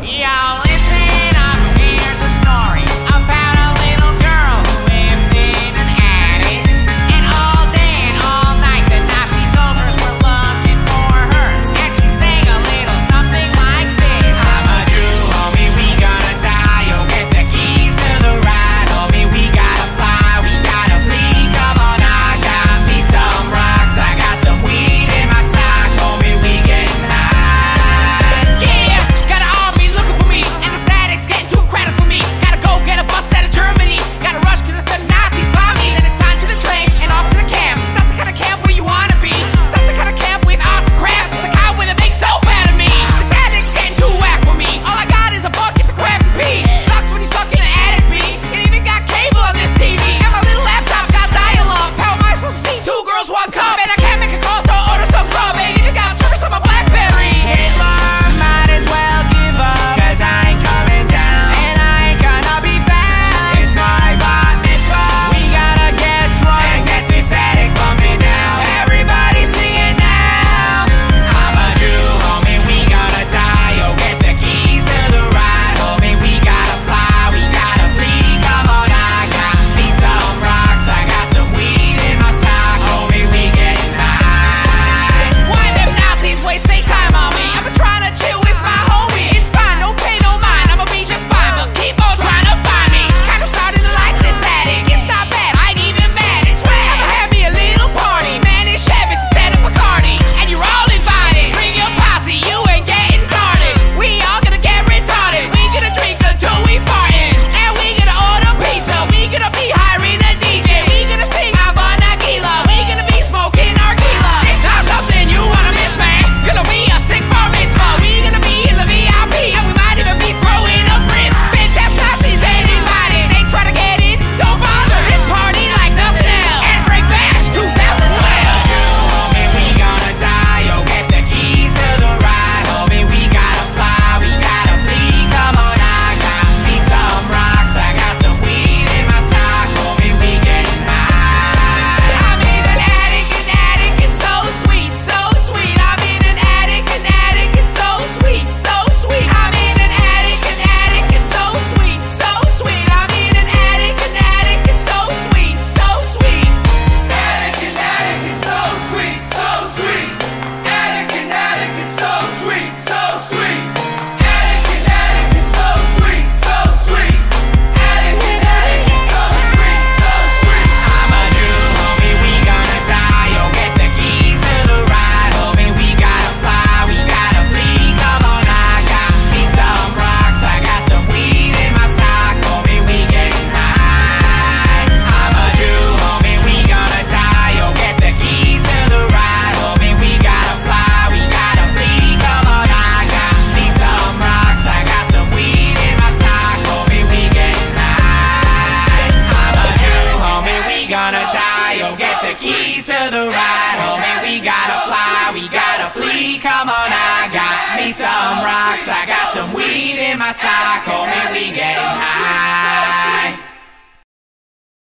Yo, listen up, here's a story about a little girl who lived in an attic. And all day and all night the Nazi soldiers were looking for her. And she sang a little something like this. I'm a Jew, homie, we gonna die. You'll get the keys to the ride, homie. We gotta fly, we gotta flee. Come on, I got me some rocks. I got some weed in my sock, homie, we getting high. Yeah, got an army looking for me, and the addict's getting too crowded for me. Gotta go get a bus out of Germany. Gotta rush cause if the Nazis find me, then it's time to the train and off to the camp. It's not the kind of camp where you wanna be. It's not the kind of camp with arts and crafts. It's the kind where they make soap out of me. This addict's getting too whack for me. All I got is a bucket to crap and pee. Sucks when you stuck in an attic, B. It even got cable on this TV. And my little laptop's got dial-up. How am I supposed to see two girls, one cup? And I can't make a call to order some grub. Ain't even got service on my BlackBerry. Hitler might as well give up, cause I ain't coming down, and I ain't gonna be found. It's my bat mitzvah. We gotta get drunk and get this attic bumping now. Everybody sing it now. I'm a Jew, homie, we gonna die. You'll get the keys to the ride, homie. We gotta fly, we gotta flee. Come on, I got me some rocks. I got some weed in my sock, homie, we getting high. Why them Nazis waste their time on me? I've been trying to chill with my homie. It's fine, no pain, no mind. I'ma be just fine, but keep on trying to find me. Kinda starting to like this attic. It's not bad, I ain't even mad. It's rad. I'ma have me a little party. Man, it's Chevy instead of Bacardi. And you're all invited. Bring your posse, you ain't getting guarded. We all gonna get retarded. We gonna drink until we fartin'. And we gonna order pizza. We gonna be hiring a DJ. We gonna sing Hava Nagila. We gonna be smoking nargila. It's not something you wanna miss, man. Gonna be a sick bar mitzvah. We gonna be in the VIP. And we might even be throwing a bris. Bitch ass Nazis ain't invited. They try to get in, don't bother. This party like nothing else. And Frank Bash 2012. Homie, we gonna die. You'll get the keys to the ride, homie. We gotta fly, we gotta flee. Come on, I got me some rocks. I got some weed in my sock, homie. We getting high. I'm in an attic, it's so sweet, so sweet. I'm in an attic, it's so sweet, so sweet. I'm in an attic, it's so sweet, so sweet. I'm in an attic, it's so sweet, so sweet. Attic, it's so sweet, so sweet. Attic, it's so sweet, so sweet. Attic, it's so sweet, so sweet. Attic, it's so sweet, so sweet. I'm a Jew, homie, we gonna die. You'll get the keys to the ride, homie. We gotta fly, we gotta flee. Come on, I got me some rocks. I got some weed in my sock, homie. We getting high. I'm a Jew, homie, we gonna die. You'll get the keys to the ride, homie. We gotta fly, we gotta flee. Come on, I got me some rocks. I got some weed in my sock, homie. We getting high. I'm a Jew, homie, we gonna die. You'll get the keys to the ride, homie. We gotta fly, we gotta flee. Come on, I got me some rocks. I got some weed in my sock, homie. We getting high.